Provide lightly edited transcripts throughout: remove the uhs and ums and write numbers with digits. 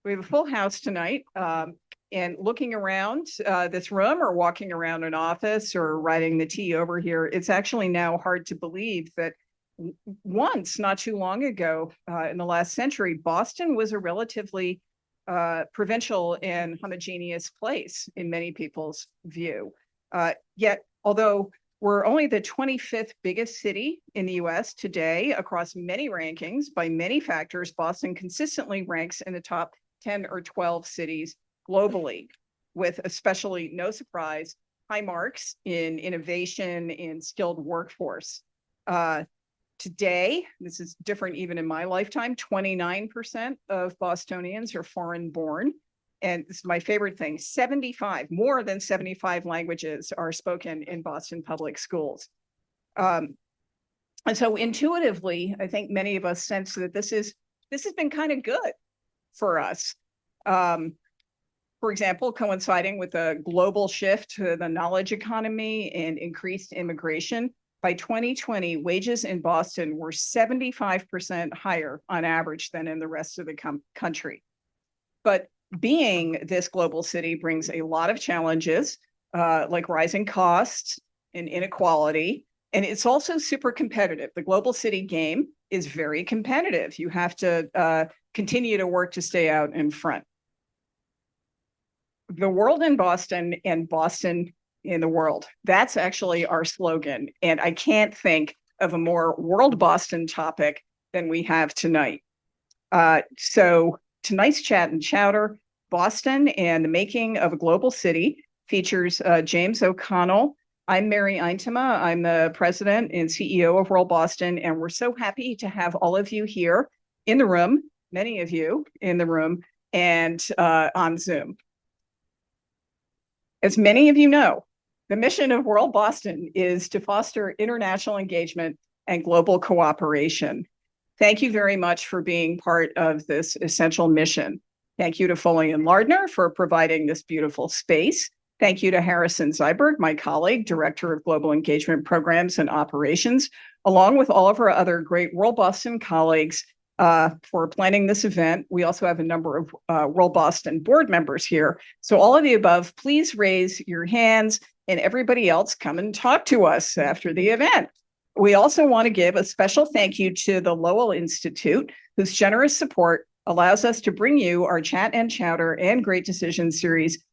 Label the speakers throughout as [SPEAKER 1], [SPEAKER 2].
[SPEAKER 1] We have a full house tonight. And looking around this room or walking around an office or riding the T over here, it's actually now hard to believe that once, not too long ago, in the last century, Boston was a relatively provincial and homogeneous place in many people's view. Yet, although we're only the 25th biggest city in the US today across many rankings by many factors, Boston consistently ranks in the top 10 or 12 cities globally, with especially, no surprise, high marks in innovation and skilled workforce. Today, this is different even in my lifetime, 29% of Bostonians are foreign born. And this is my favorite thing, more than 75 languages are spoken in Boston public schools. And so intuitively, I think many of us sense that this has been kind of good for us. For example, coinciding with a global shift to the knowledge economy and increased immigration, by 2020, wages in Boston were 75% higher on average than in the rest of the country. But being this global city brings a lot of challenges, like rising costs and inequality, and it's also super competitive. The global city game is very competitive. You have to continue to work to stay out in front. The world in Boston and Boston in the world. That's actually our slogan. And I can't think of a more world Boston topic than we have tonight. So tonight's Chat and Chowder, Boston and the Making of a Global City, features James O'Connell. I'm Mary Eintema. I'm the president and CEO of World Boston, and we're so happy to have all of you here in the room, many of you in the room, and on Zoom. As many of you know, the mission of World Boston is to foster international engagement and global cooperation. Thank you very much for being part of this essential mission. Thank you to Foley Lardner for providing this beautiful space. Thank you to Harrison Zyberg, my colleague, Director of Global Engagement Programs and Operations, along with all of our other great World Boston colleagues for planning this event. We also have a number of World Boston board members here. So all of the above, please raise your hands, and everybody else come and talk to us after the event. We also want to give a special thank you to the Lowell Institute, whose generous support allows us to bring you our Chat and Chowder and Great Decisions series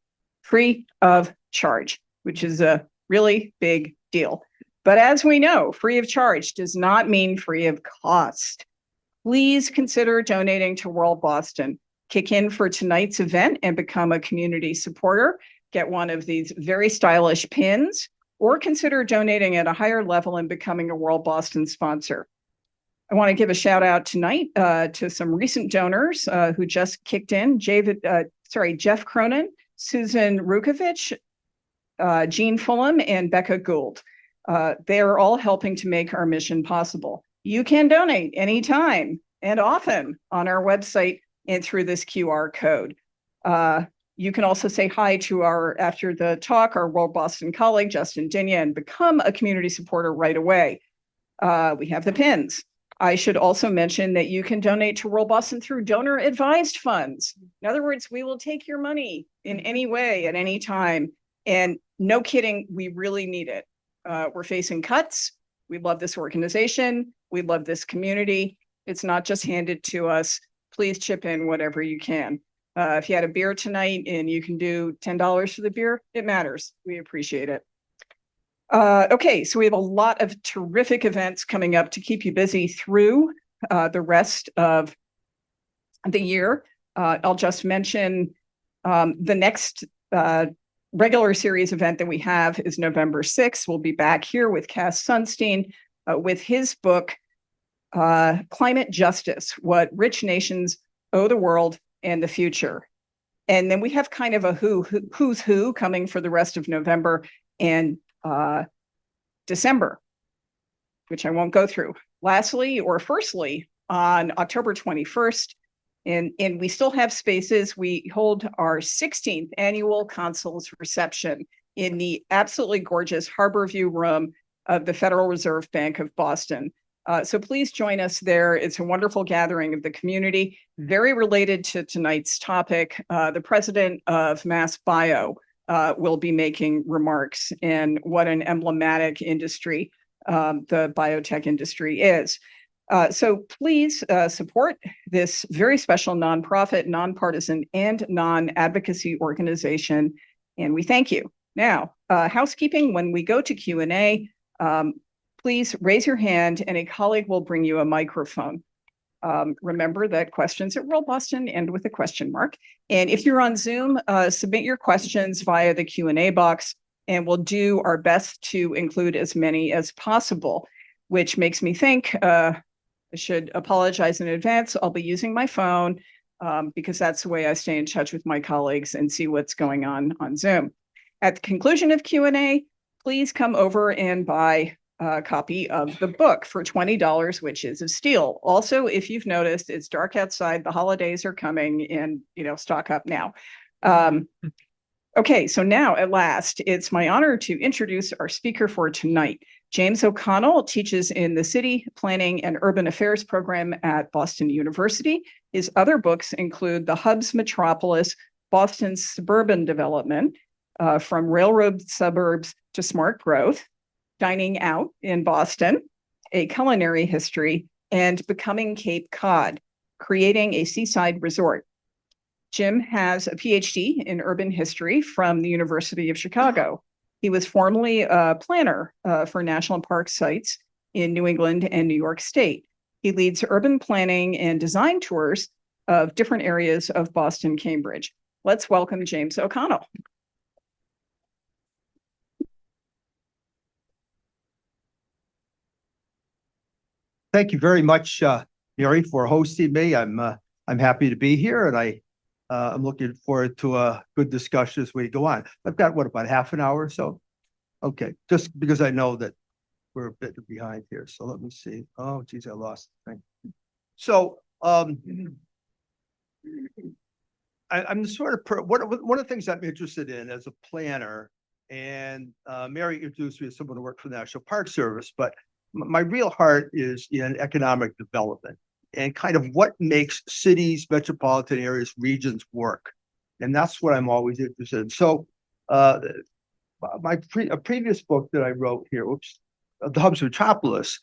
[SPEAKER 1] free of charge, which is a really big deal. But as we know, free of charge does not mean free of cost. Please consider donating to World Boston. Kick in for tonight's event and become a community supporter. Get one of these very stylish pins, or consider donating at a higher level and becoming a World Boston sponsor. I want to give a shout out tonight to some recent donors who just kicked in. Jeff Cronin, Susan Rukovich, Jean Fulham, and Becca Gould. They are all helping to make our mission possible. You can donate anytime and often on our website and through this QR code. You can also say hi to after the talk, our World Boston colleague, Justin Dinya, and become a community supporter right away. We have the pins. I should also mention that you can donate to World Boston through donor advised funds. In other words, we will take your money in any way at any time. And no kidding, we really need it. We're facing cuts. We love this organization. We love this community. It's not just handed to us. Please chip in whatever you can. If you had a beer tonight and you can do $10 for the beer, it matters. We appreciate it. Okay, so we have a lot of terrific events coming up to keep you busy through the rest of the year. I'll just mention the next regular series event that we have is November 6th. We'll be back here with Cass Sunstein with his book, Climate Justice, What Rich Nations Owe the World and the Future. And then we have kind of a who's who coming for the rest of November and December, which I won't go through. Lastly, or firstly, on October 21st, and we still have spaces, we hold our 16th annual Consul's reception in the absolutely gorgeous Harbor View room of the Federal Reserve Bank of Boston. So please join us there. It's a wonderful gathering of the community, very related to tonight's topic. The president of Mass Bio will be making remarks, and what an emblematic industry the biotech industry is. So please support this very special nonprofit, nonpartisan, and non-advocacy organization, and we thank you. Now, housekeeping, when we go to Q&A, please raise your hand and a colleague will bring you a microphone. Remember that questions at World Boston end with a question mark. And if you're on Zoom, submit your questions via the Q&A box, and we'll do our best to include as many as possible, which makes me think I should apologize in advance. I'll be using my phone because that's the way I stay in touch with my colleagues and see what's going on Zoom. At the conclusion of Q&A, please come over and buy a copy of the book for $20, which is a steal. Also, if you've noticed, it's dark outside, the holidays are coming, and stock up now. Okay, so now at last, it's my honor to introduce our speaker for tonight. James O'Connell teaches in the City Planning and Urban Affairs program at Boston University. His other books include The Hub's Metropolis, Boston's Suburban Development, From Railroad Suburbs to Smart Growth, Dining Out in Boston, A Culinary History, and Becoming Cape Cod, Creating a Seaside Resort. Jim has a PhD in urban history from the University of Chicago. He was formerly a planner for national park sites in New England and New York State. He leads urban planning and design tours of different areas of Boston, Cambridge. Let's welcome James O'Connell.
[SPEAKER 2] Thank you very much, Mary, for hosting me. I'm happy to be here, and I'm looking forward to a good discussion as we go on. I've got about half an hour or so. Okay, just because I know that we're a bit behind here. So let me see. Oh, geez, I lost the thing. So I'm the sort of one of the things I'm interested in as a planner, and Mary introduced me as someone who worked for the National Park Service, but my real heart is in economic development and kind of what makes cities, metropolitan areas, regions work. And that's what I'm always interested in. So a previous book that I wrote here, The Hub's Metropolis,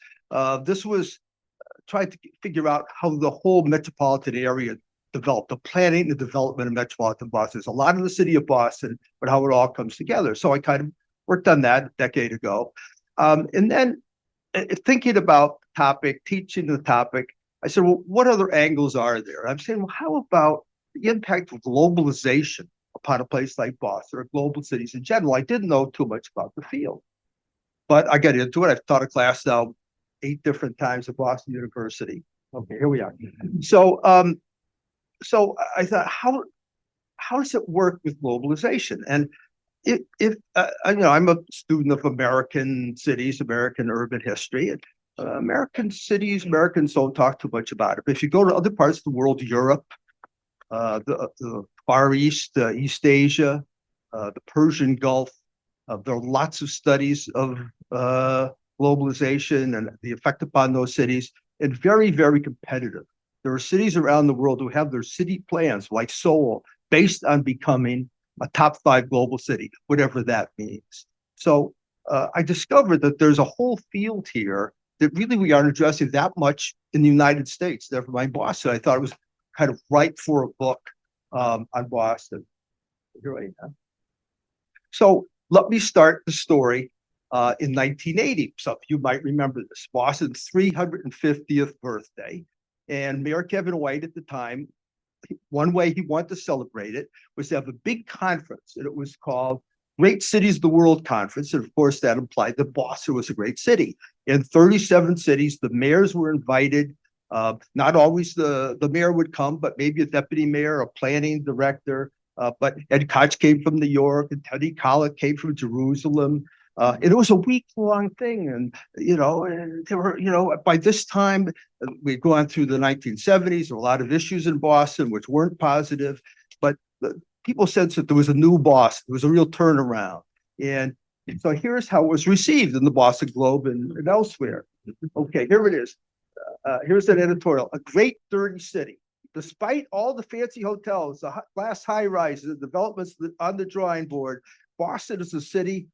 [SPEAKER 2] this was trying to figure out how the whole metropolitan area developed, the planning and development of metropolitan Boston. There's a lot in the city of Boston, but how it all comes together. So I kind of worked on that a decade ago. And then thinking about the topic, teaching the topic, I said, well, what other angles are there? I'm saying, well, how about the impact of globalization upon a place like Boston or global cities in general? I didn't know too much about the field, but I got into it. I've taught a class now 8 different times at Boston University. Okay, here we are. So I thought, how does it work with globalization? And I'm a student of American cities, American urban history, and American cities, Americans don't talk too much about it. But if you go to other parts of the world, Europe, the Far East, East Asia, the Persian Gulf, there are lots of studies of globalization and the effect upon those cities, and very, very competitive. There are cities around the world who have their city plans, like Seoul, based on becoming a top 5 global city, whatever that means. So I discovered that there's a whole field here that really we aren't addressing that much in the United States. Never mind Boston. I thought it was kind of ripe for a book on Boston. Here I am. So let me start the story in 1980. Some of you might remember this. Boston's 350th birthday. And Mayor Kevin White at the time, one way he wanted to celebrate it was to have a big conference, and it was called Great Cities of the World Conference. And of course, that implied that Boston was a great city. In 37 cities, the mayors were invited. Not always the mayor would come, but maybe a deputy mayor, a planning director. But Ed Koch came from New York, and Teddy Kollek came from Jerusalem. And it was a week-long thing. And, there were, by this time, we'd gone through the 1970s, there were a lot of issues in Boston, which weren't positive. But people sensed that there was a new Boston. There was a real turnaround. And so here's how it was received in the Boston Globe and elsewhere. Okay, here it is. Here's an editorial. A great dirty city. Despite all the fancy hotels, the glass high rises, the developments on the drawing board, Boston is a city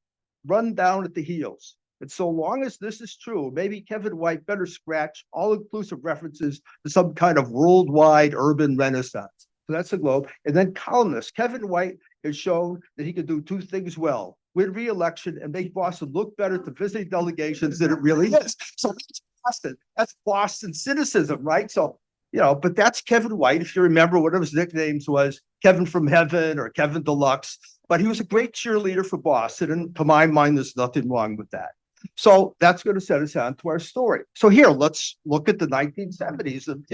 [SPEAKER 2] run down at the heels. And so long as this is true, maybe Kevin White better scratch all-inclusive references to some kind of worldwide urban renaissance. So that's the Globe. And then columnist Kevin White has shown that he can do two things well: win re-election and make Boston look better to visiting delegations than it really is. So that's Boston. That's Boston cynicism, right? So, but that's Kevin White. If you remember, one of his nicknames was Kevin from Heaven or Kevin Deluxe. But he was a great cheerleader for Boston. And to my mind, there's nothing wrong with that. So that's going to set us on to our story. So here, let's look at the 1970s. And,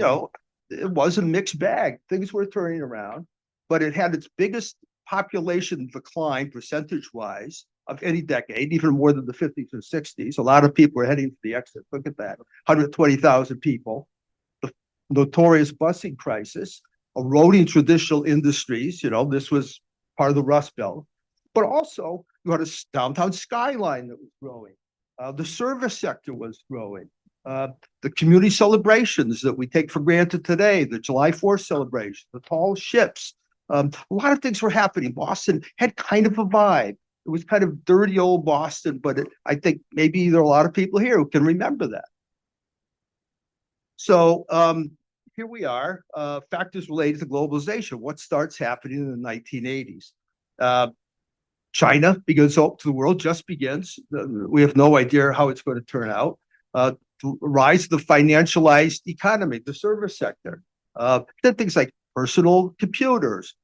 [SPEAKER 2] it was a mixed bag. Things were turning around, but it had its biggest population decline percentage-wise of any decade, even more than the 50s and 60s. A lot of people were heading to the exit. Look at that, 120,000 people. The notorious busing crisis, eroding traditional industries. This was part of the Rust Belt. But also, you had a downtown skyline that was growing. The service sector was growing. The community celebrations that we take for granted today, the July 4th celebration, the tall ships, a lot of things were happening. Boston had kind of a vibe. It was kind of dirty old Boston, but I think maybe there are a lot of people here who can remember that. So here we are, factors related to globalization. What starts happening in the 1980s? China begins to open to the world, just begins. We have no idea how it's going to turn out. The rise of the financialized economy, the service sector. Then things like personal computers,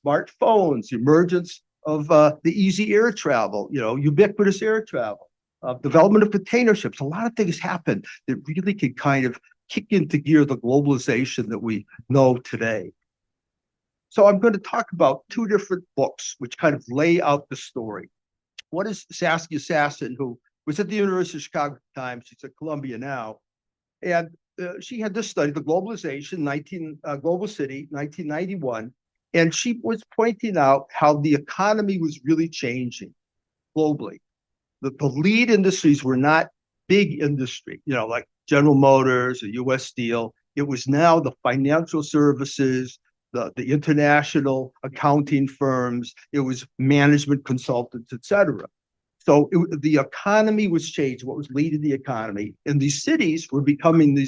[SPEAKER 2] smartphones, the emergence of the easy air travel, ubiquitous air travel, development of container ships. A lot of things happened that really could kind of kick into gear the globalization that we know today. So I'm going to talk about two different books which kind of lay out the story. One is Saskia Sassen, who was at the University of Chicago at the time. She's at Columbia now. And she had this study, The Globalization, Global City, 1991. And she was pointing out how the economy was really changing globally. The lead industries were not big industry, like General Motors or U.S. Steel. It was now the financial services, the international accounting firms, it was management consultants, et cetera. So the economy was changing, what was leading the economy. And these cities were becoming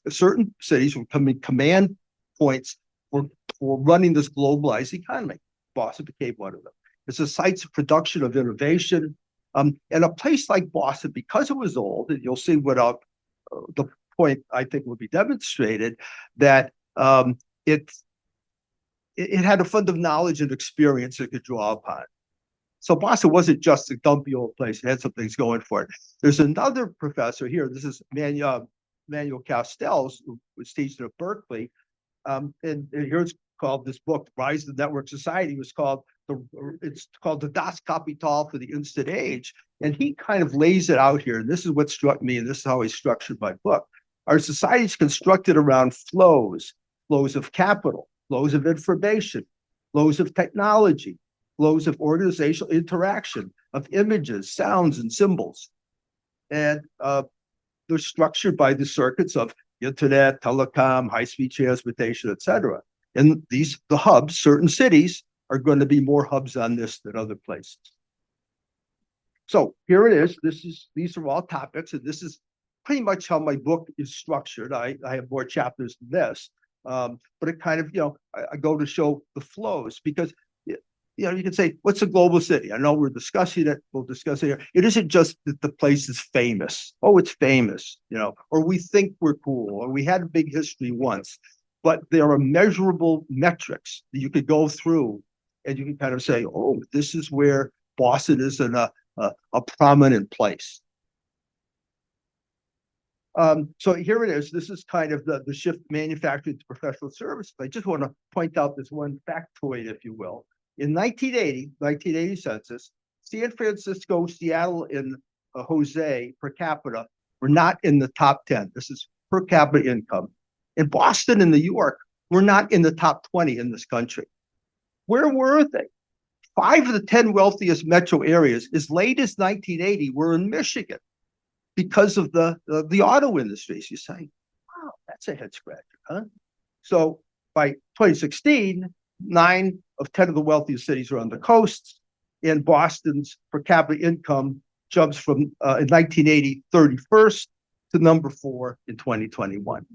[SPEAKER 2] certain cities were becoming command points for running this globalized economy. Boston became one of them. It's a sites of production of innovation. And a place like Boston, because it was old, and you'll see what the point I think will be demonstrated, that it had a fund of knowledge and experience it could draw upon. So Boston wasn't just a dumpy old place. It had some things going for it. There's another professor here. This is Manuel Castells, who was teaching at Berkeley. And here's called this book, Rise of the Network Society, it's called the Das Kapital for the Instant Age. And he kind of lays it out here. And this is what struck me, and this is how he structured my book. Our society is constructed around flows of capital, flows of information, flows of technology, flows of organizational interaction, of images, sounds, and symbols. And they're structured by the circuits of internet, telecom, high-speed transportation, et cetera. And the hubs, certain cities, are going to be more hubs on this than other places. So here it is. These are all topics, and this is pretty much how my book is structured. I have more chapters than this. But it kind of, I go to show the flows, because, you can say, what's a global city? I know we're discussing it. We'll discuss it here. It isn't just that the place is famous. Oh, it's famous, or we think we're cool, or we had a big history once. But there are measurable metrics that you could go through, and you can kind of say, oh, this is where Boston is in a prominent place. So here it is. This is kind of the shift manufacturing to professional services. I just want to point out this one factoid, if you will. In 1980 census, San Francisco, Seattle, and Jose per capita were not in the top 10. This is per capita income. In Boston and New York, we're not in the top 20 in this country. Where were they? 5 of the 10 wealthiest metro areas, as late as 1980, were in Michigan. because of the auto industry. So you say, wow, that's a head scratcher, huh? So by 2016, 9 of 10 of the wealthiest cities are on the coasts, and Boston's per capita income jumps from in 1980 31st to number 4 in 2021,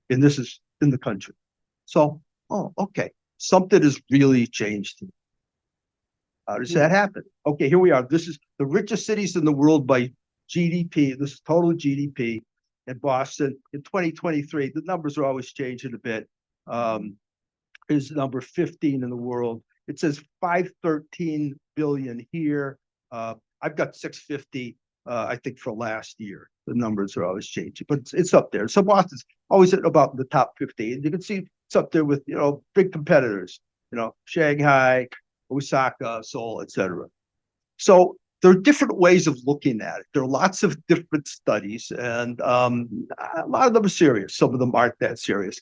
[SPEAKER 2] and this is in the country. So, oh, okay, something has really changed. How does that happen? Okay, here we are. This is the richest cities in the world by GDP. This is total GDP. In Boston in 2023, the numbers are always changing a bit. Is number 15 in the world. It says 513 billion here. I've got 650, I think, for last year. The numbers are always changing, but it's up there. So Boston's always at about the top 15. You can see it's up there with, big competitors, Shanghai, Osaka, Seoul, etc. So there are different ways of looking at it. There are lots of different studies, and a lot of them are serious. Some of them aren't that serious.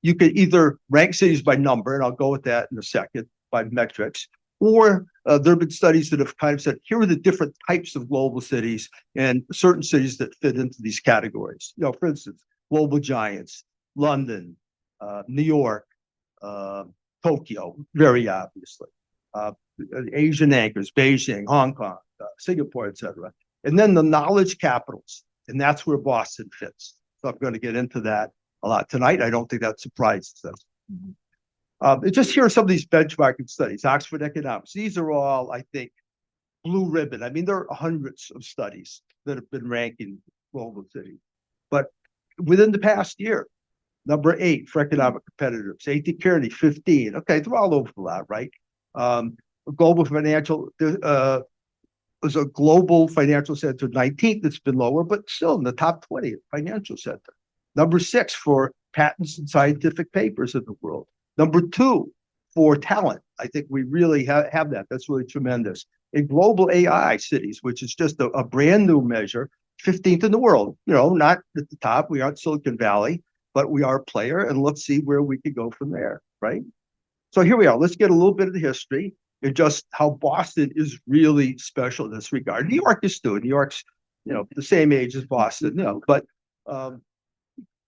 [SPEAKER 2] You could either rank cities by number, and I'll go with that in a second, by metrics, or there have been studies that have kind of said, here are the different types of global cities and certain cities that fit into these categories. For instance, global giants, London, New York, Tokyo, very obviously. Asian anchors, Beijing, Hong Kong, Singapore, etc. And then the knowledge capitals, and that's where Boston fits. So I'm going to get into that a lot tonight. I don't think that surprises us. Just here are some of these benchmarking studies. Oxford Economics. These are all, I think, blue ribbon. I mean, there are hundreds of studies that have been ranking global cities. But within the past year, number 8 for economic competitors, A.T. Kearney, 15. Okay, they're all over the lot, right? Global financial, there's a global financial center 19th that's been lower, but still in the top 20 financial center. Number 6 for patents and scientific papers in the world. Number 2 for talent. I think we really have that. That's really tremendous. In global AI cities, which is just a brand new measure, 15th in the world. Not at the top. We aren't Silicon Valley, but we are a player, and let's see where we can go from there, right? So here we are. Let's get a little bit of the history and just how Boston is really special in this regard. New York is too. New York's, the same age as Boston, but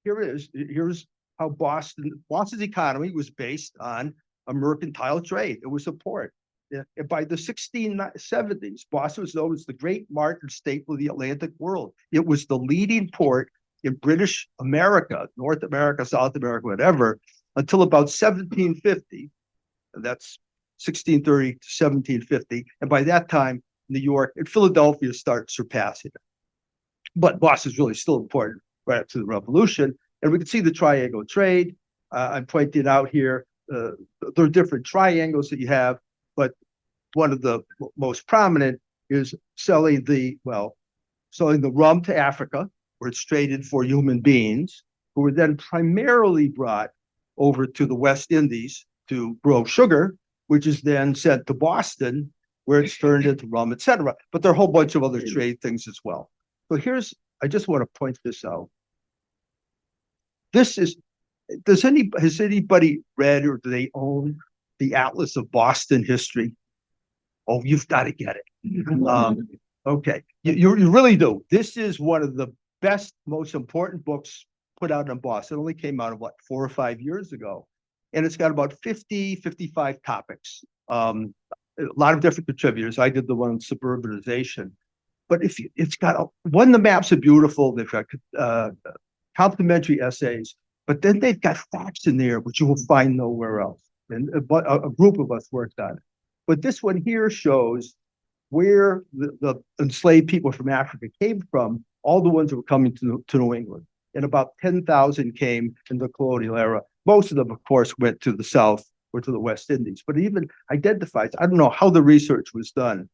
[SPEAKER 2] here's how Boston's economy was based on a mercantile trade. It was a port. And by the 1670s, Boston was known as the great mart and staple of the Atlantic world. It was the leading port in British America, North America, South America, whatever, until about 1750. That's 1630 to 1750. And by that time, New York and Philadelphia start surpassing it. But Boston's really still important right up to the Revolution. And we can see the triangle trade. I'm pointing out here, there are different triangles that you have, but one of the most prominent is selling the rum to Africa, where it's traded for human beings, who were then primarily brought over to the West Indies to grow sugar, which is then sent to Boston, where it's turned into rum, etc. But there are a whole bunch of other trade things as well. So I just want to point this out. Has anybody read or do they own the Atlas of Boston History? Oh, you've got to get it. Okay, you really do. This is one of the best, most important books put out in Boston. It only came out 4 or 5 years ago. And it's got about 55 topics. A lot of different contributors. I did the one on suburbanization. But the maps are beautiful. They've got complimentary essays, but then they've got facts in there, which you will find nowhere else. And a group of us worked on it. But this one here shows where the enslaved people from Africa came from, all the ones that were coming to New England. And about 10,000 came in the colonial era. Most of them, of course, went to the South or to the West Indies, but even identifies, I don't know how the research was done,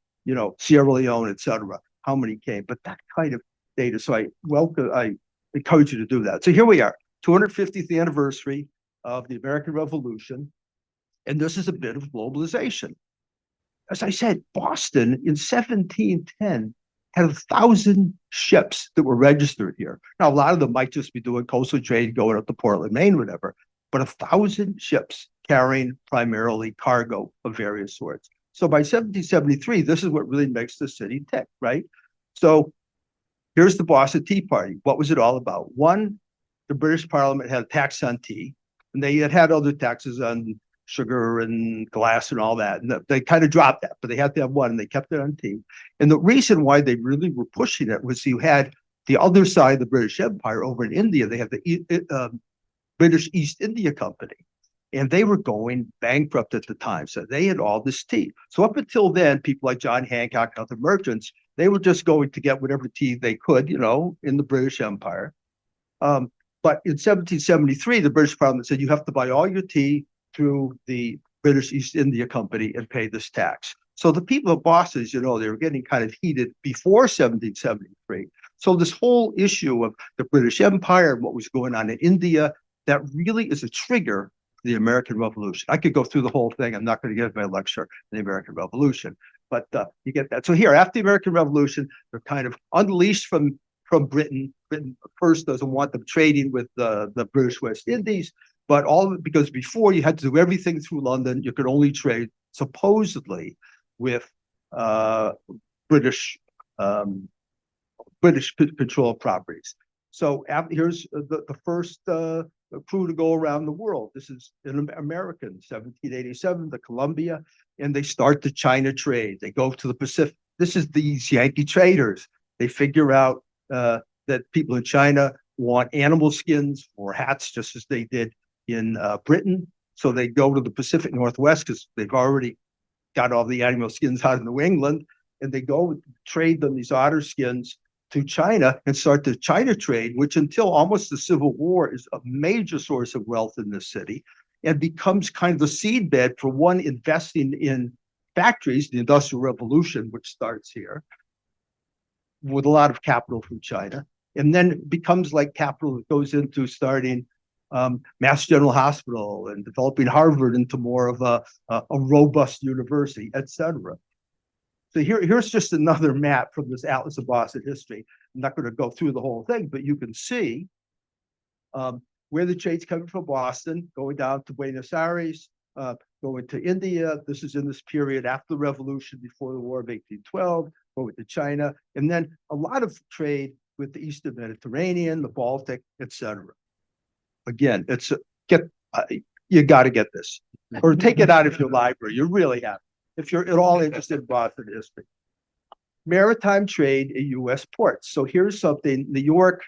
[SPEAKER 2] Sierra Leone, et cetera, how many came, but that kind of data. So I encourage you to do that. So here we are, 250th anniversary of the American Revolution. And this is a bit of globalization. As I said, Boston in 1710 had 1,000 ships that were registered here. Now, a lot of them might just be doing coastal trade, going up to Portland, Maine, whatever, but 1,000 ships carrying primarily cargo of various sorts. So by 1773, this is what really makes the city tick, right? So here's the Boston Tea Party. What was it all about? One, the British Parliament had a tax on tea, and they had other taxes on sugar and glass and all that. And they kind of dropped that, but they had to have one, and they kept it on tea. And the reason why they really were pushing it was you had the other side of the British Empire over in India. They had the British East India Company, and they were going bankrupt at the time. So they had all this tea. So up until then, people like John Hancock and other merchants, they were just going to get whatever tea they could, in the British Empire. But in 1773, the British Parliament said you have to buy all your tea through the British East India Company and pay this tax. So the people of Boston, they were getting kind of heated before 1773. So this whole issue of the British Empire and what was going on in India, that really is a trigger for the American Revolution. I could go through the whole thing. I'm not going to give my lecture on the American Revolution, but you get that. So here, after the American Revolution, they're kind of unleashed from Britain. Britain first doesn't want them trading with the British West Indies, but all of it because before you had to do everything through London. You could only trade supposedly with British controlled properties. So here's the first crew to go around the world. This is an American, 1787, the Columbia, and they start the China trade. They go to the Pacific. This is these Yankee traders. They figure out that people in China want animal skins for hats, just as they did in Britain. So they go to the Pacific Northwest because they've already got all the animal skins out of New England, and they go trade them these otter skins to China and start the China trade, which until almost the Civil War is a major source of wealth in this city, and becomes kind of the seedbed for one investing in factories, the Industrial Revolution, which starts here with a lot of capital from China, and then becomes like capital that goes into starting Mass General Hospital and developing Harvard into more of a robust university, etc. So here's just another map from this Atlas of Boston history. I'm not going to go through the whole thing, but you can see where the trade's coming from Boston, going down to Buenos Aires, going to India. This is in this period after the Revolution, before the War of 1812, going to China, and then a lot of trade with the Eastern Mediterranean, the Baltic, etc. Again, you got to get this, or take it out of your library. You really have, if you're at all interested in Boston history. Maritime trade in U.S. ports. So here's something. New York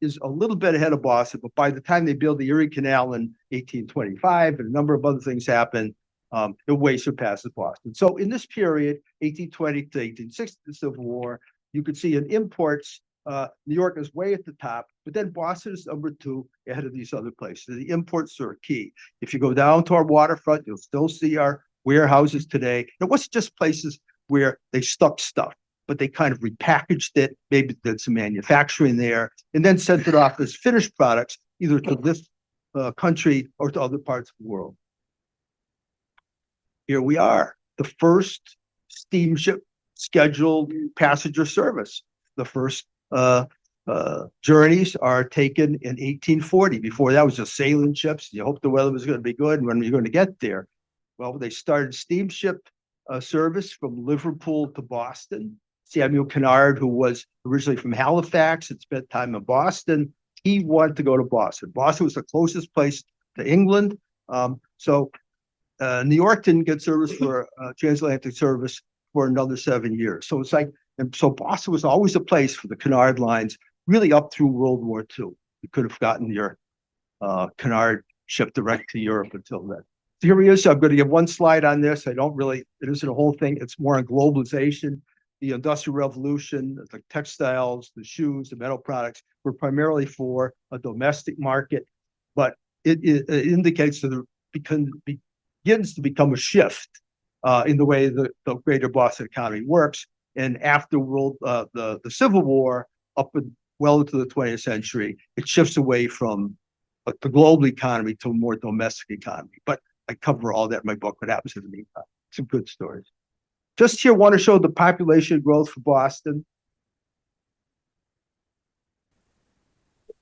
[SPEAKER 2] is a little bit ahead of Boston, but by the time they build the Erie Canal in 1825 and a number of other things happen, it way surpasses Boston. So in this period, 1820 to 1860, the Civil War, you could see in imports, New York is way at the top, but then Boston is number 2 ahead of these other places. The imports are key. If you go down to our waterfront, you'll still see our warehouses today. It wasn't just places where they stuck stuff, but they kind of repackaged it, maybe did some manufacturing there, and then sent it off as finished products, either to this country or to other parts of the world. Here we are, the first steamship scheduled passenger service. The first journeys are taken in 1840. Before that was just sailing ships. You hope the weather was going to be good. When you're going to get there? Well, they started steamship service from Liverpool to Boston. Samuel Kennard, who was originally from Halifax and spent time in Boston, he wanted to go to Boston. Boston was the closest place to England. So New York didn't get service for transatlantic service for another 7 years. So it's like, and so Boston was always a place for the Kennard lines, really up through World War II. You could have gotten your Kennard ship direct to Europe until then. So here he is. I'm going to give one slide on this. It isn't a whole thing. It's more on globalization. The Industrial Revolution, the textiles, the shoes, the metal products were primarily for a domestic market, but it indicates that it begins to become a shift in the way the greater Boston economy works. And after the Civil War, well into the 20th century, it shifts away from the global economy to a more domestic economy. But I cover all that in my book, What Happens in the Meantime. Some good stories. Just here, want to show the population growth for Boston.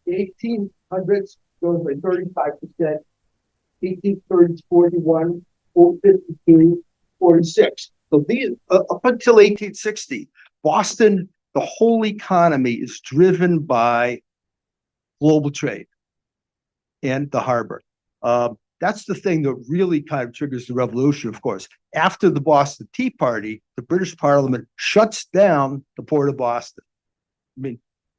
[SPEAKER 2] 1800s goes by 35%, 1830s 41, 52, 46. So these up until 1860, Boston the whole economy is driven by global trade and the harbor. That's the thing that really kind of triggers the revolution, of course. After the Boston Tea Party, the British Parliament shuts down the port of Boston. I mean,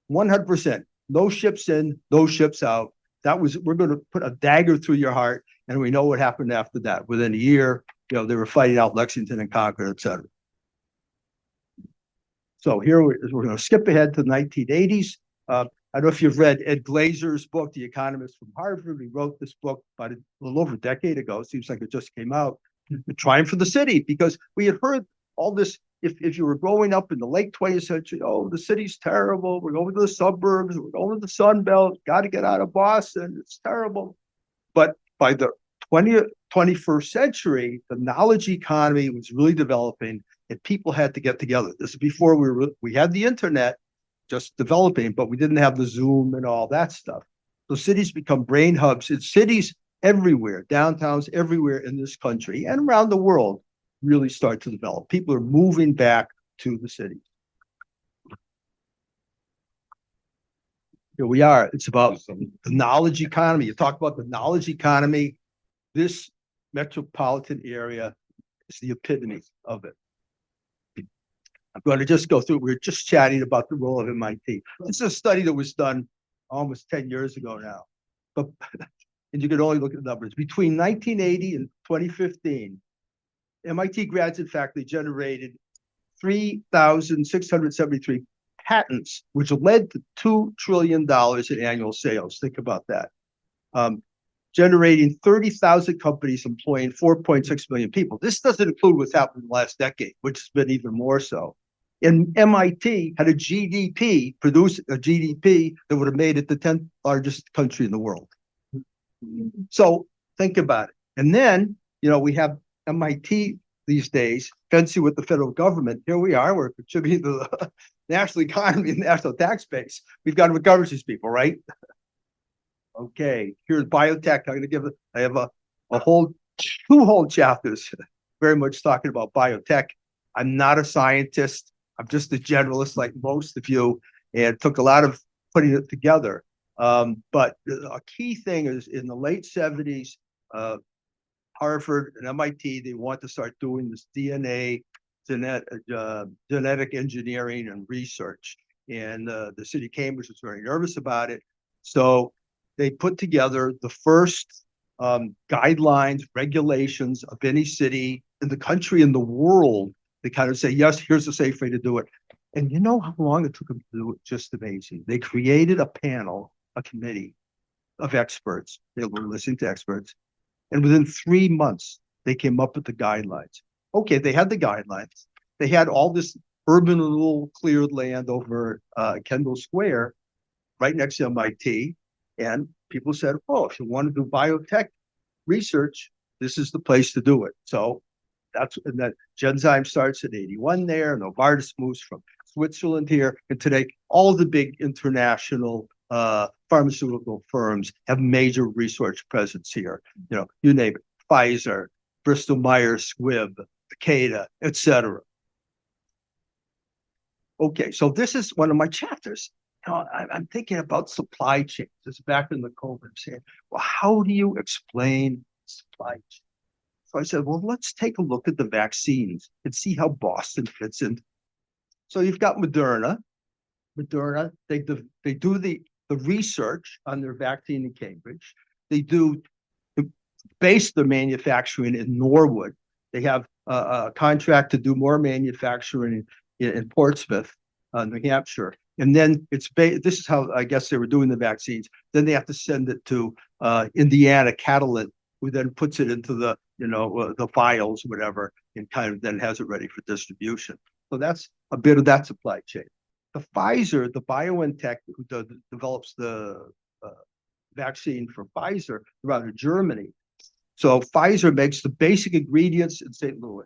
[SPEAKER 2] 100%, no ships in, no ships out. We're going to put a dagger through your heart. And we know what happened after that. Within a year, they were fighting out Lexington and Concord, et cetera. So here we're going to skip ahead to the 1980s. I don't know if you've read Ed Glazer's book, The Economist from Harvard. He wrote this book about a little over a decade ago. It seems like it just came out. The Triumph of the City, because we had heard all this. If you were growing up in the late 20th century, oh, the city's terrible. We're going to the suburbs. We're going to the Sun Belt. Got to get out of Boston. It's terrible. But by the 21st century, the knowledge economy was really developing, and people had to get together. This is before we had the internet just developing, but we didn't have the Zoom and all that stuff. So cities become brain hubs. It's cities everywhere, downtowns everywhere in this country and around the world really start to develop. People are moving back to the cities. Here we are. It's about the knowledge economy. You talk about the knowledge economy. This metropolitan area is the epitome of it. I'm going to just go through. We were just chatting about the role of MIT. This is a study that was done almost 10 years ago now. But and you can only look at the numbers. Between 1980 and 2015, MIT grads and faculty generated 3,673 patents, which led to $2 trillion in annual sales. Think about that. Generating 30,000 companies employing 4.6 million people. This doesn't include what's happened in the last decade, which has been even more so. And MIT had produced a GDP that would have made it the 10th largest country in the world. So think about it. And then, we have MIT these days, fencing with the federal government. Here we are, we're contributing to the national economy and national tax base. We've got to recover these people, right? Okay, here's biotech. I have two whole chapters very much talking about biotech. I'm not a scientist. I'm just a generalist like most of you, and it took a lot of putting it together. But a key thing is in the late 70s, Harvard and MIT, they want to start doing this DNA, genetic engineering and research. And the city of Cambridge was very nervous about it. So they put together the first guidelines, regulations of any city in the country and the world. They kind of say, yes, here's a safe way to do it. And you know how long it took them to do it? Just amazing. They created a panel, a committee of experts. They were listening to experts. And within 3 months, they came up with the guidelines. Okay, they had the guidelines. They had all this urban little cleared land over Kendall Square, right next to MIT. And people said, oh, if you want to do biotech research, this is the place to do it. So and that Genzyme starts at 81 there, and Novartis moves from Switzerland here. And today, all the big international pharmaceutical firms have major research presence here. You name it, Pfizer, Bristol Myers Squibb, Takeda, etc. Okay, so this is one of my chapters. I'm thinking about supply chains. This is back in the COVID, saying, well, how do you explain supply chain? So I said, well, let's take a look at the vaccines and see how Boston fits in. So you've got Moderna. Moderna, they do the research on their vaccine in Cambridge. They base the manufacturing in Norwood. They have a contract to do more manufacturing in Portsmouth, New Hampshire. And then this is how I guess they were doing the vaccines. Then they have to send it to Indiana Catalent, who then puts it into the vials, whatever, and kind of then has it ready for distribution. So that's a bit of that supply chain. The Pfizer, the BioNTech, who develops the vaccine for Pfizer, they're out of Germany. So Pfizer makes the basic ingredients in St. Louis,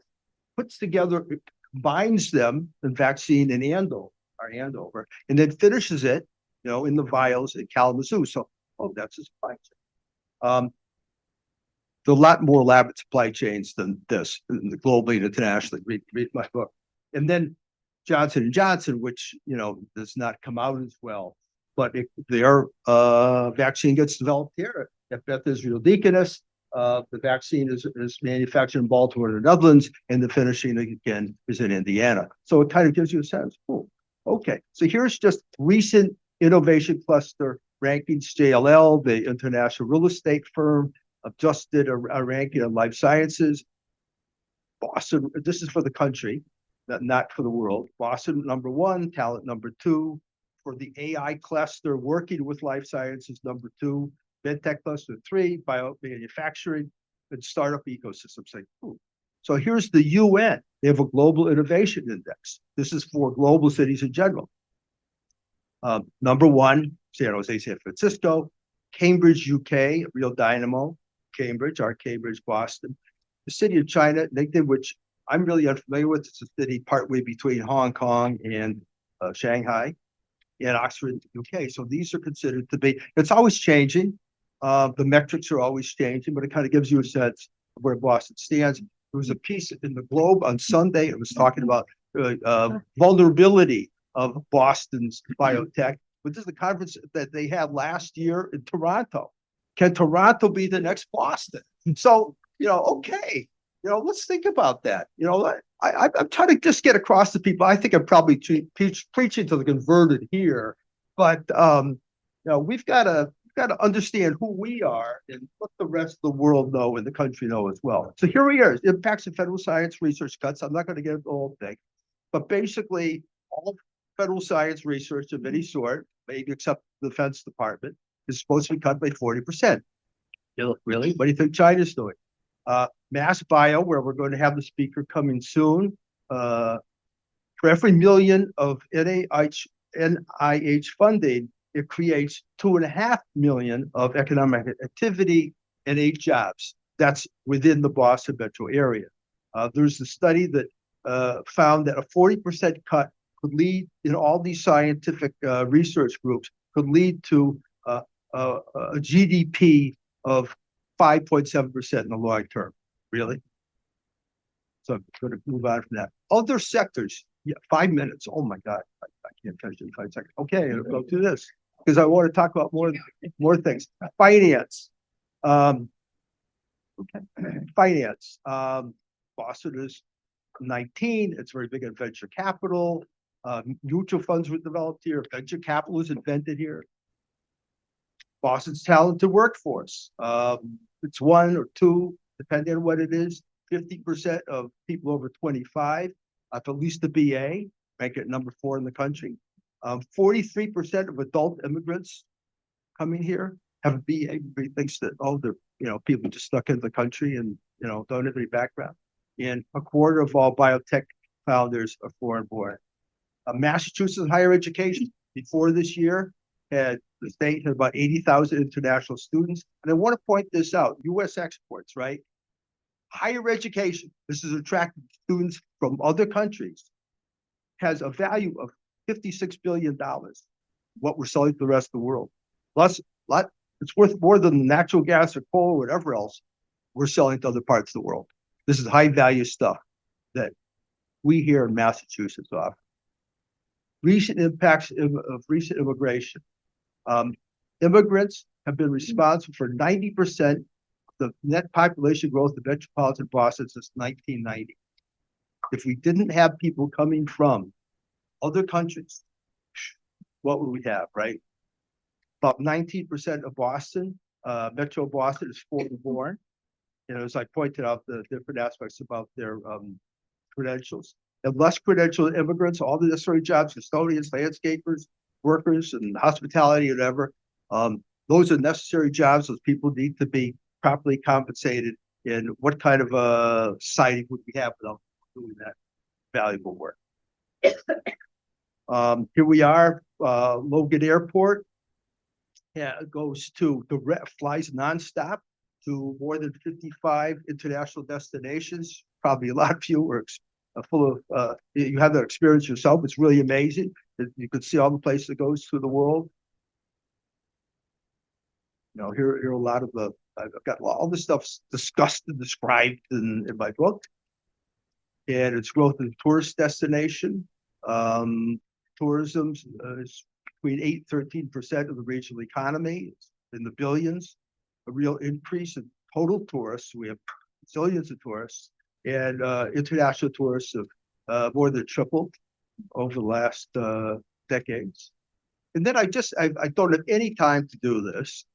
[SPEAKER 2] combines them in vaccine in Andover, and then finishes it, in the vials in Kalamazoo. So, that's a supply chain. There are a lot more elaborate supply chains than this, globally and internationally. Read my book. And then Johnson & Johnson, which, does not come out as well. But their vaccine gets developed here at Beth Israel Deaconess. The vaccine is manufactured in Baltimore, the Netherlands, and the finishing again is in Indiana. So it kind of gives you a sense. Cool. Okay, so here's just recent innovation cluster rankings. JLL, the international real estate firm, just did a ranking on life sciences. Boston, this is for the country, not for the world. Boston, number 1, talent number 2. For the AI cluster, working with life sciences, number 2. MedTech cluster 3, biomanufacturing, and startup ecosystems. Like, ooh. So here's the UN. They have a global innovation index. This is for global cities in general. Number 1, San Jose, San Francisco. Cambridge, UK, real dynamo. Cambridge, our Cambridge, Boston. The city of China, which I'm really unfamiliar with. It's a city partway between Hong Kong and Shanghai, and Oxford, UK. So these are considered to be, it's always changing. The metrics are always changing, but it kind of gives you a sense of where Boston stands. There was a piece in the Globe on Sunday. It was talking about vulnerability of Boston's biotech. But this is the conference that they had last year in Toronto. Can Toronto be the next Boston? So, okay, let's think about that. I'm trying to just get across to people. I think I'm probably preaching to the converted here, but we've got to understand who we are and what the rest of the world know and the country know as well. So here we are: impacts of federal science research cuts. I'm not going to get into the whole thing, but basically, all federal science research of any sort, maybe except the Defense Department, is supposed to be cut by 40%. Really? What do you think China's doing? Mass bio, where we're going to have the speaker coming soon. For every million of NIH funding, it creates 2.5 million of economic activity and 8 jobs. That's within the Boston metro area. There's a study that found that a 40% cut could lead, in all these scientific research groups, could lead to a GDP of 5.7% in the long term. Really? So I'm going to move on from that. Other sectors, 5 minutes. Oh my God, I can't finish in 5 seconds. Okay, I'll go through this because I want to talk about more things. Finance. Finance. Boston is 19. It's very big in venture capital. Mutual funds were developed here. Venture capital was invented here. Boston's talented workforce. It's 1 or 2, depending on what it is. 50% of people over 25 have at least a BA, make it number 4 in the country. 43% of adult immigrants coming here have a BA. Everybody thinks that, they're, people just stuck in the country and, don't have any background. And a quarter of all biotech founders are foreign born. Massachusetts higher education, before this year, the state had about 80,000 international students. And I want to point this out, U.S. exports, right? Higher education, this is attracting students from other countries, has a value of $56 billion, what we're selling to the rest of the world. Plus, it's worth more than natural gas or coal or whatever else we're selling to other parts of the world. This is high value stuff that we here in Massachusetts offer. Recent impacts of recent immigration. Immigrants have been responsible for 90% of the net population growth of metropolitan Boston since 1990. If we didn't have people coming from other countries, what would we have, right? About 19% of Boston, Metro Boston, is foreign born. As I pointed out, the different aspects about their credentials. And less credentialed immigrants, all the necessary jobs, custodians, landscapers, workers, and hospitality, whatever. Those are necessary jobs. Those people need to be properly compensated. And what kind of a society would we have without doing that valuable work? Here we are, Logan Airport. Yeah, it goes to flies nonstop to more than 55 international destinations. Probably a lot of you are full of, you have that experience yourself. It's really amazing. You can see all the places it goes through the world. Here are a lot of I've got all this stuff discussed and described in my book. And its growth as a tourist destination. Tourism is between 8 and 13% of the regional economy. It's in the billions. A real increase in total tourists. We have zillions of tourists, and international tourists have more than tripled over the last decades. And then I don't have any time to do this,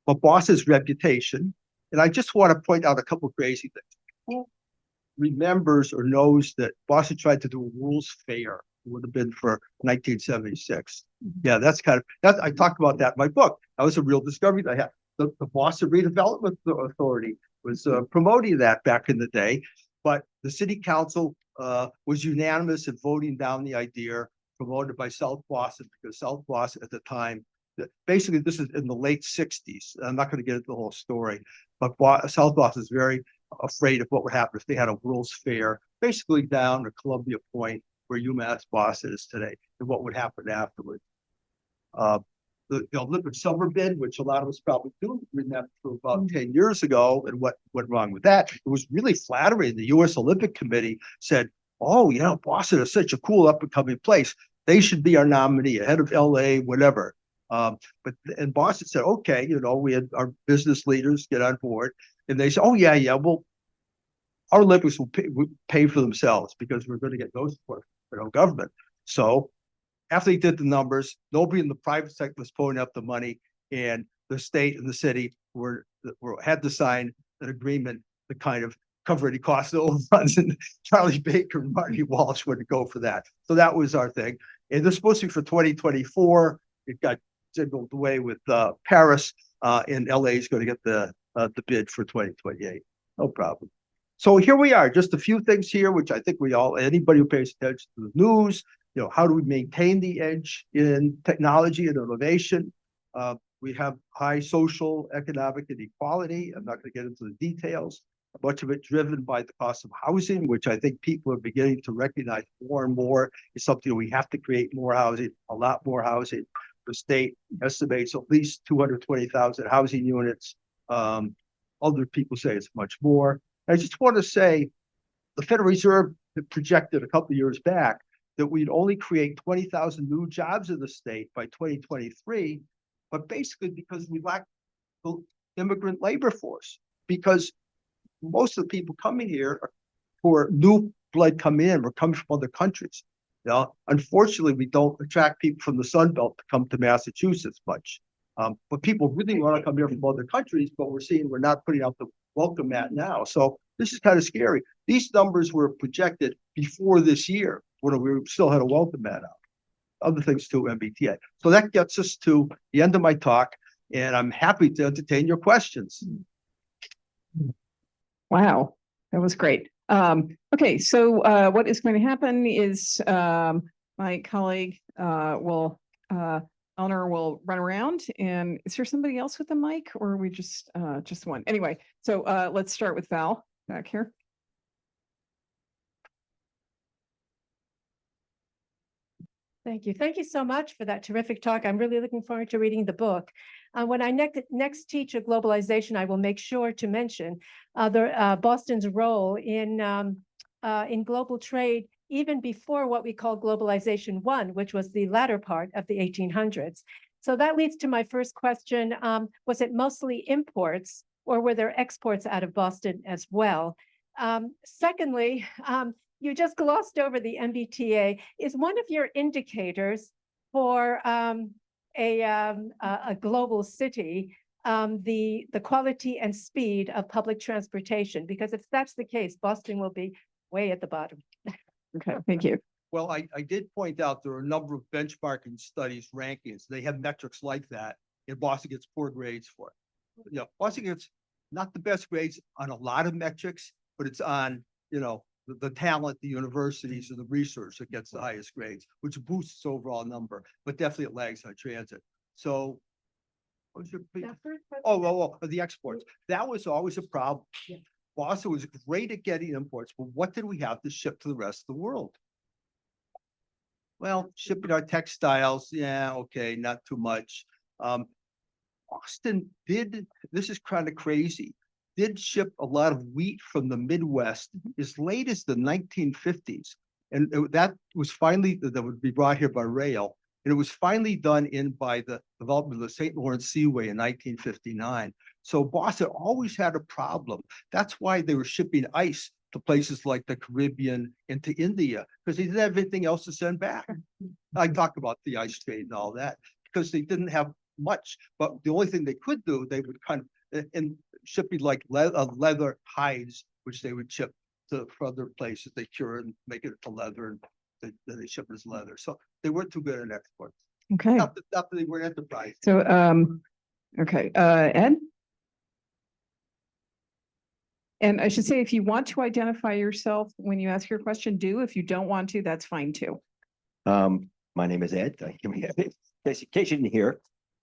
[SPEAKER 2] but Boston's reputation, and I just want to point out a couple of crazy things. Who remembers or knows that Boston tried to do a World's Fair? It would have been for 1976. Yeah, I talked about that in my book. That was a real discovery that I had. The Boston Redevelopment Authority was promoting that back in the day, but the city council was unanimous in voting down the idea promoted by South Boston, because South Boston at the time, basically this is in the late 60s. I'm not going to get into the whole story, but South Boston is very afraid of what would happen if they had a World's Fair, basically down to Columbia Point, where UMass Boston is today, and what would happen afterwards. The Olympic summer bid, which a lot of us probably do remember from about 10 years ago, and what went wrong with that. It was really flattering. The U.S. Olympic Committee said, oh, you know, Boston is such a cool up and coming place. They should be our nominee ahead of LA, whatever. And Boston said, okay, you know, we had our business leaders get on board, and they said, oh, yeah, well, our Olympics will pay for themselves because we're going to get no support from our government. So after they did the numbers, nobody in the private sector was pulling up the money, and the state and the city had to sign an agreement to kind of cover any costs of overruns, and Charlie Baker and Marty Walsh wouldn't go for that. So that was our thing. And they're supposed to be for 2024. It got jiggled away with Paris, and LA is going to get the bid for 2028. No problem. So here we are, just a few things here, which I think anybody who pays attention to the news, you know, how do we maintain the edge in technology and innovation? We have high social, economic inequality. I'm not going to get into the details. Much of it driven by the cost of housing, which I think people are beginning to recognize more and more is something we have to create more housing, a lot more housing. The state estimates at least 220,000 housing units. Other people say it's much more. I just want to say the Federal Reserve projected a couple of years back that we'd only create 20,000 new jobs in the state by 2023, but basically because we lack the immigrant labor force, because most of the people coming here who are new blood coming in are coming from other countries. You know, unfortunately, we don't attract people from the Sun Belt to come to Massachusetts much. But people really want to come here from other countries, but we're seeing we're not putting out the welcome mat now. So this is kind of scary. These numbers were projected before this year when we still had a welcome mat out. Other things too, MBTA. So that gets us to the end of my talk, and I'm happy to entertain your questions.
[SPEAKER 1] Wow, that was great. Okay, so what is going to happen is my colleague Eleanor will run around, and is there somebody else with the mic, or are we just one? Anyway, so let's start with Val back here.
[SPEAKER 3] Thank you. Thank you so much for that terrific talk. I'm really looking forward to reading the book. When I next teach a globalization, I will make sure to mention Boston's role in global trade, even before what we call globalization 1, which was the latter part of the 1800s. So that leads to my first question. Was it mostly imports, or were there exports out of Boston as well? Secondly, you just glossed over the MBTA. Is one of your indicators for a global city the quality and speed of public transportation? Because if that's the case, Boston will be way at the bottom.
[SPEAKER 1] Okay, thank you.
[SPEAKER 2] Well, I did point out there are a number of benchmarking studies, rankings. They have metrics like that, and Boston gets poor grades for it. You know, Boston gets not the best grades on a lot of metrics, but it's on, you know, the talent, the universities, and the research that gets the highest grades, which boosts its overall number, but definitely it lags on transit. So, what was your the exports. That was always a problem.
[SPEAKER 3] Yeah.
[SPEAKER 2] Boston was great at getting imports, but what did we have to ship to the rest of the world? Well, shipping our textiles, yeah, okay, not too much. Boston did, this is kind of crazy, did ship a lot of wheat from the Midwest as late as the 1950s. And that was finally, that would be brought here by rail. And it was finally done in by the development of the St. Lawrence Seaway in 1959. So Boston always had a problem. That's why they were shipping ice to places like the Caribbean and to India, because they didn't have anything else to send back. I talk about the ice trade and all that, because they didn't have much, but the only thing they could do, they would kind of, and shipping like leather hides, which they would ship to for other places. They cure and make it to leather, and then they ship it as leather. So they weren't too good at exports.
[SPEAKER 1] Okay.
[SPEAKER 2] Not that they were enterprise.
[SPEAKER 1] So, okay, Ed? And I should say, if you want to identify yourself when you ask your question, do. If you don't want to, that's fine too.
[SPEAKER 4] My name is Ed. In case you didn't hear,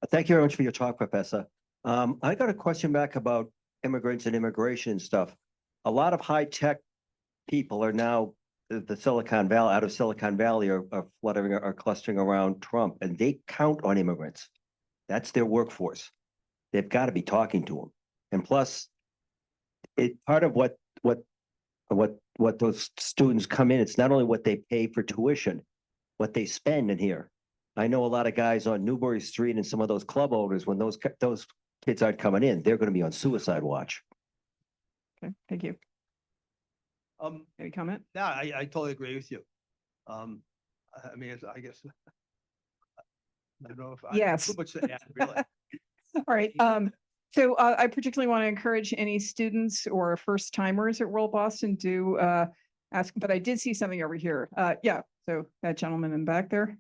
[SPEAKER 4] thank you very much for your talk, Professor. I got a question back about immigrants and immigration and stuff. A lot of high-tech people are now the Silicon Valley, out of Silicon Valley, are fluttering, are clustering around Trump, and they count on immigrants. That's their workforce. They've got to be talking to them. And plus, part of what those students come in, it's not only what they pay for tuition, what they spend in here. I know a lot of guys on Newbury Street and some of those club owners, when those kids aren't coming in, they're going to be on suicide watch.
[SPEAKER 1] Okay, thank you. Any comment?
[SPEAKER 2] Yeah, I totally agree with you. I mean, I guess I don't know if I
[SPEAKER 1] Yes.
[SPEAKER 2] too much to add, really.
[SPEAKER 1] All right. So I particularly want to encourage any students or first timers at World Boston to ask, but I did see something over here. Yeah, so that gentleman in the back there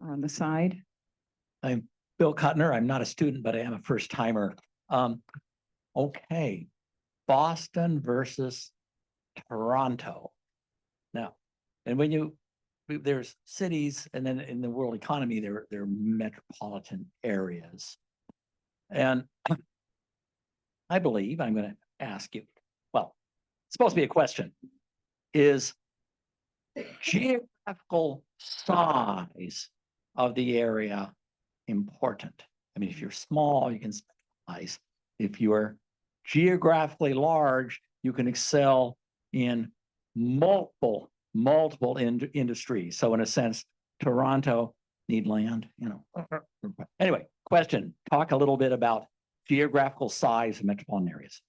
[SPEAKER 1] or on the side.
[SPEAKER 5] I'm Bill Kuttner. I'm not a student, but I am a first timer. Okay, Boston versus Toronto. Now, and there's cities, and then in the world economy, there are metropolitan areas. And I believe I'm going to ask you, well, it's supposed to be a question, is geographical size of the area important? I mean, if you're small, you can specialize. If you're geographically large, you can excel in multiple industries. So in a sense, Toronto need land, you know. Anyway, question, talk a little bit about geographical size of metropolitan areas.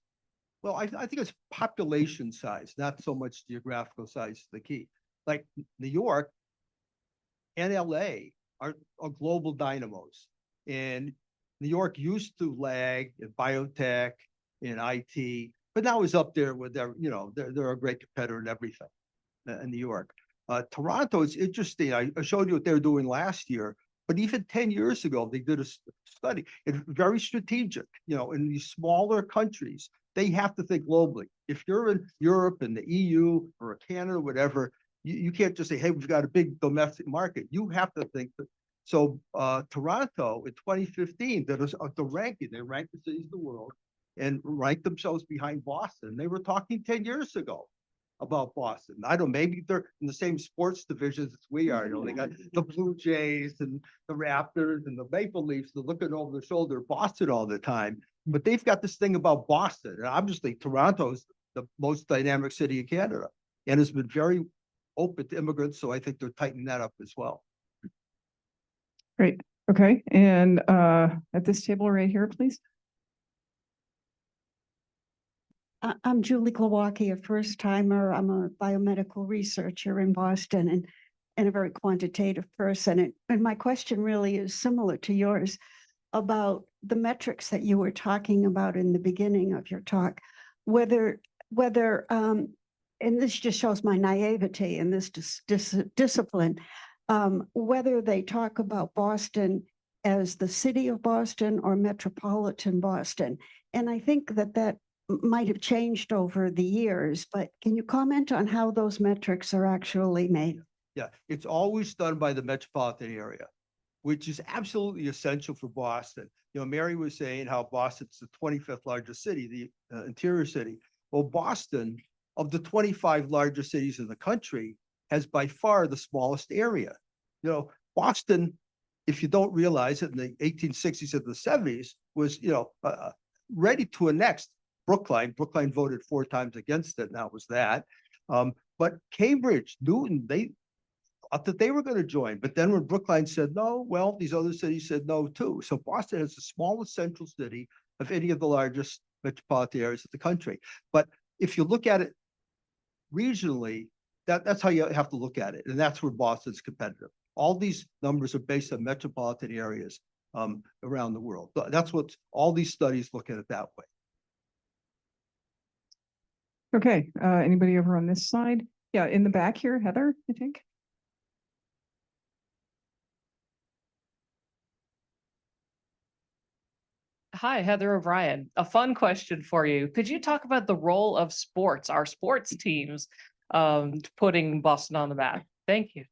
[SPEAKER 2] Well, I think it's population size, not so much geographical size is the key. Like New York and LA are global dynamos. And New York used to lag in biotech, in IT, but now is up there with their, you know, they're a great competitor in everything in New York. Toronto is interesting. I showed you what they were doing last year, but even 10 years ago, they did a study. It's very strategic, you know, in these smaller countries, they have to think globally. If you're in Europe and the EU or Canada, whatever, you can't just say, hey, we've got a big domestic market. You have to think that. So Toronto in 2015 did the ranking. They ranked the cities of the world and ranked themselves behind Boston. They were talking 10 years ago about Boston. I don't know, maybe they're in the same sports divisions as we are. You know, they got the Blue Jays and the Raptors and the Maple Leafs. They're looking over their shoulder at Boston all the time. But they've got this thing about Boston. And obviously, Toronto is the most dynamic city in Canada and has been very open to immigrants. So I think they're tightening that up as well.
[SPEAKER 1] Great. Okay. And at this table right here, please.
[SPEAKER 6] I'm Julie Glowacki, a first timer. I'm a biomedical researcher in Boston and a very quantitative person. And my question really is similar to yours about the metrics that you were talking about in the beginning of your talk, whether and this just shows my naivety in this discipline, whether they talk about Boston as the city of Boston or metropolitan Boston. And I think that might have changed over the years, but can you comment on how those metrics are actually made?
[SPEAKER 2] Yeah, it's always done by the metropolitan area, which is absolutely essential for Boston. You know, Mary was saying how Boston's the 25th largest city, the interior city. Well, Boston, of the 25 largest cities in the country, has by far the smallest area. You know, Boston, if you don't realize it, in the 1860s and the 70s was, you know, ready to annex Brookline. Brookline voted 4 times against it, and that was that. But Cambridge, Newton, they thought that they were going to join. But then when Brookline said no, well, these other cities said no too. So Boston has the smallest central city of any of the largest metropolitan areas of the country. But if you look at it regionally, that's how you have to look at it. And that's where Boston's competitive. All these numbers are based on metropolitan areas around the world. That's what all these studies look at it that way.
[SPEAKER 1] Okay, anybody over on this side? Yeah, in the back here, Heather, I think.
[SPEAKER 7] Hi, Heather O'Brien. A fun question for you. Could you talk about the role of sports, our sports teams, putting Boston on the map? Thank you.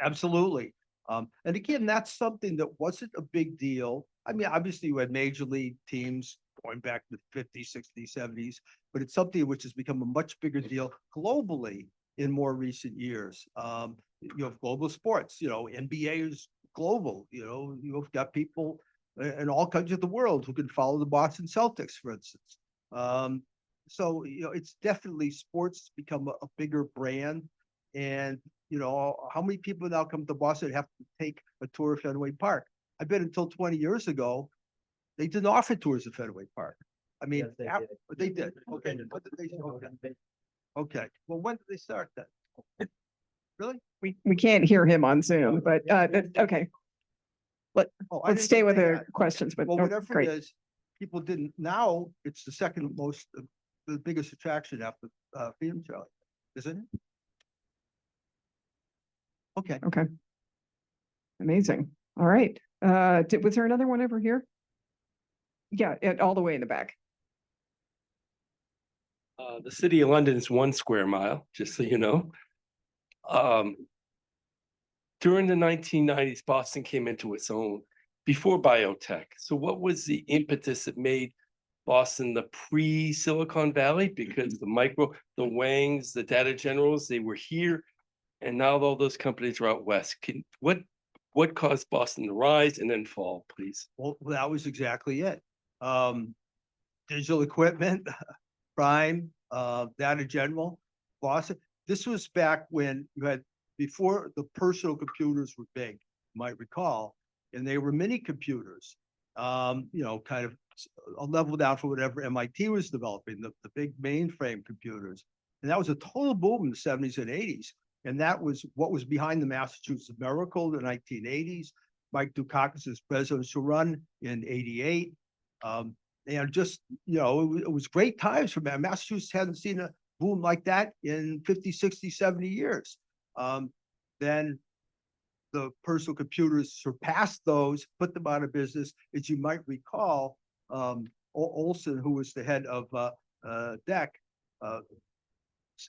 [SPEAKER 2] Absolutely. And again, that's something that wasn't a big deal. I mean, obviously you had major league teams going back to the 50s, 60s, 70s, but it's something which has become a much bigger deal globally in more recent years. You have global sports, NBA is global, you've got people in all countries of the world who can follow the Boston Celtics, for instance. So, it's definitely sports become a bigger brand. And, how many people now come to Boston have to take a tour of Fenway Park? I bet until 20 years ago, they didn't offer tours of Fenway Park. I mean, they did. Okay. What did they do? Okay. Well, when did they start that? Really?
[SPEAKER 1] We can't hear him on Zoom, but okay.
[SPEAKER 2] Oh, I
[SPEAKER 1] Let's
[SPEAKER 2] didn't
[SPEAKER 1] stay
[SPEAKER 2] think
[SPEAKER 1] with
[SPEAKER 2] they
[SPEAKER 1] the
[SPEAKER 2] had.
[SPEAKER 1] questions, but
[SPEAKER 2] Well,
[SPEAKER 1] oh,
[SPEAKER 2] whatever it
[SPEAKER 1] great.
[SPEAKER 2] is, people didn't, now it's the second most, the biggest attraction after Freedom Charlie, isn't it? Okay.
[SPEAKER 1] Okay. Amazing. All right. Was there another one over here? Yeah, all the way in the back.
[SPEAKER 8] The city of London is 1 square mile, just so you know. During the 1990s, Boston came into its own before biotech. So what was the impetus that made Boston the pre-Silicon Valley? Because the Wangs, the Data Generals, they were here, and now all those companies are out west. What caused Boston to rise and then fall, please?
[SPEAKER 2] Well, that was exactly it. Digital equipment, Prime, Data General, Boston. This was back when you had, before the personal computers were big, you might recall, and they were mini computers, kind of a level down for whatever MIT was developing, the big mainframe computers. And that was a total boom in the 70s and 80s. And that was what was behind the Massachusetts Miracle in the 1980s. Mike Dukakis' presidential run in 88. And just, it was great times for Massachusetts. Hadn't seen a boom like that in 50, 60, 70 years. Then the personal computers surpassed those, put them out of business. As you might recall, Olson, who was the head of DEC,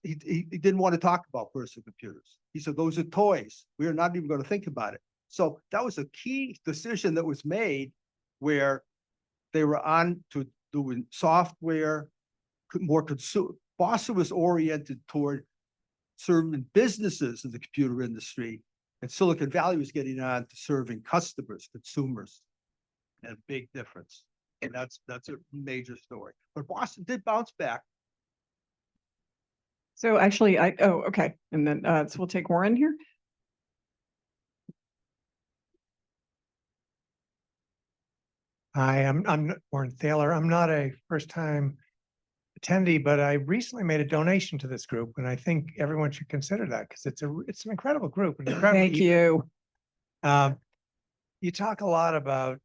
[SPEAKER 2] he didn't want to talk about personal computers. He said, those are toys. We are not even going to think about it. So that was a key decision that was made where they were on to doing software, more consumer. Boston was oriented toward serving businesses in the computer industry, and Silicon Valley was getting on to serving customers, consumers, and a big difference. And that's a major story. But Boston did bounce back.
[SPEAKER 1] So actually, okay. And then, so we'll take Warren here.
[SPEAKER 9] Hi, I'm Warren Thaler. I'm not a first-time attendee, but I recently made a donation to this group, and I think everyone should consider that because it's an incredible group. An incredible
[SPEAKER 1] Thank you.
[SPEAKER 9] You talk a lot about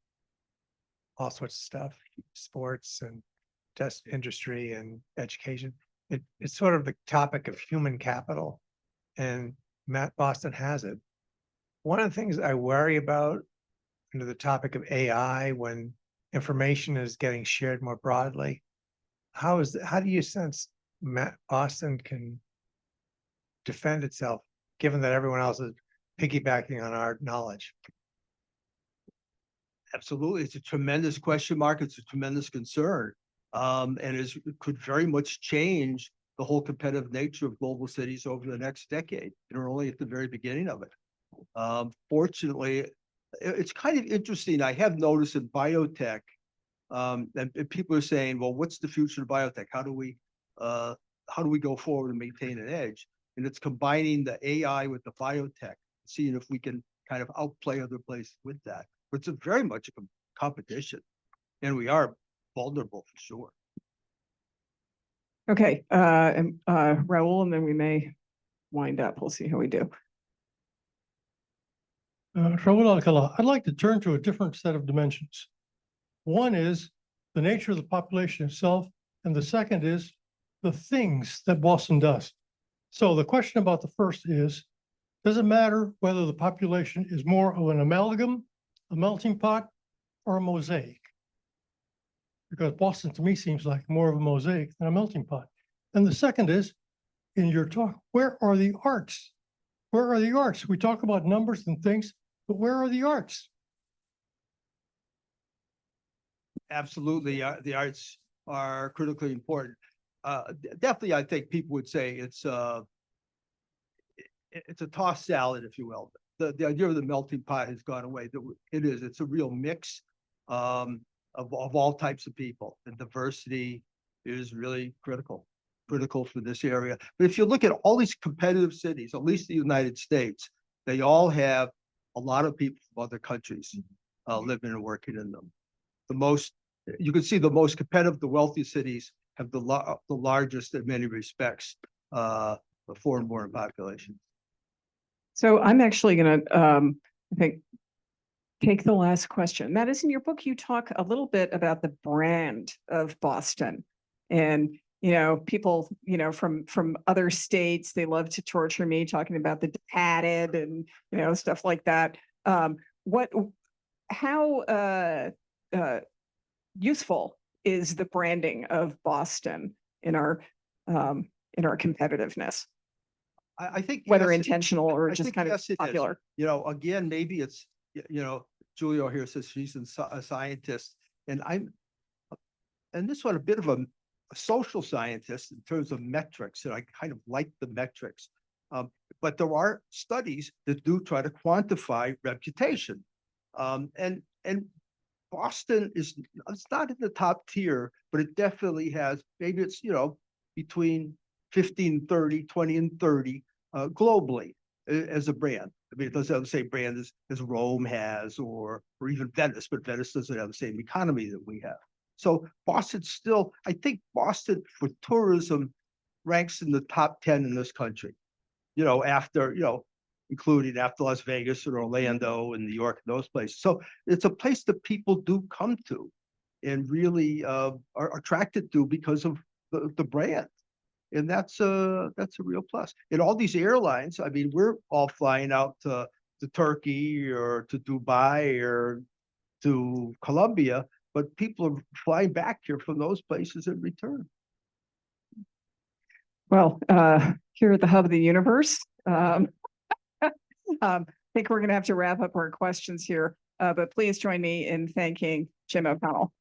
[SPEAKER 9] all sorts of stuff, sports and test industry and education. It's sort of the topic of human capital, and Boston has it. One of the things I worry about under the topic of AI, when information is getting shared more broadly, how do you sense Boston can defend itself, given that everyone else is piggybacking on our knowledge?
[SPEAKER 2] Absolutely. It's a tremendous question mark. It's a tremendous concern. And it could very much change the whole competitive nature of global cities over the next decade. We're only at the very beginning of it. Fortunately, it's kind of interesting. I have noticed in biotech, and people are saying, well, what's the future of biotech? How do we go forward and maintain an edge? and it's combining the AI with the biotech, seeing if we can kind of outplay other places with that. But it's very much a competition, and we are vulnerable for sure.
[SPEAKER 1] Okay, and Raul, and then we may wind up. We'll see how we do.
[SPEAKER 10] Raul Alcala, I'd like to turn to a different set of dimensions. One is the nature of the population itself, and the second is the things that Boston does. So the question about the first is, does it matter whether the population is more of an amalgam, a melting pot, or a mosaic? Because Boston to me seems like more of a mosaic than a melting pot. And the second is, in your talk, where are the arts? Where are the arts? We talk about numbers and things, but where are the arts?
[SPEAKER 2] Absolutely, the arts are critically important. Definitely, I think people would say it's a tossed salad, if you will. The idea of the melting pot has gone away. It's a real mix of all types of people, and diversity is really critical for this area. But if you look at all these competitive cities, at least the United States, they all have a lot of people from other countries living and working in them. You can see the most competitive, the wealthiest cities have the largest in many respects, foreign-born population.
[SPEAKER 1] So I'm actually going to, I think, take the last question. Matt, in your book, you talk a little bit about the brand of Boston, and people, from other states, they love to torture me talking about the padded and stuff like that. How useful is the branding of Boston in our competitiveness?
[SPEAKER 2] I think
[SPEAKER 1] Whether
[SPEAKER 2] yes,
[SPEAKER 1] intentional or
[SPEAKER 2] I
[SPEAKER 1] just
[SPEAKER 2] think
[SPEAKER 1] kind of
[SPEAKER 2] yes, it is.
[SPEAKER 1] popular.
[SPEAKER 2] Again, maybe it's Julio here says she's a scientist, and this one a bit of a social scientist in terms of metrics, and I kind of like the metrics. But there are studies that do try to quantify reputation, and Boston it's not in the top tier, but it definitely has, maybe it's between 15, 30, 20, and 30 globally as a brand. I mean, it doesn't have the same brand as Rome has, or even Venice, but Venice doesn't have the same economy that we have. So Boston still, I think Boston for tourism ranks in the top 10 in this country, including after Las Vegas or Orlando and New York and those places. So it's a place that people do come to and really are attracted to because of the brand. And that's a real plus. And all these airlines, I mean, we're all flying out to Turkey or to Dubai or to Colombia, but people are flying back here from those places in return.
[SPEAKER 1] Well, here at the hub of the universe, I think we're going to have to wrap up our questions here, but please join me in thanking Jim O'Connell.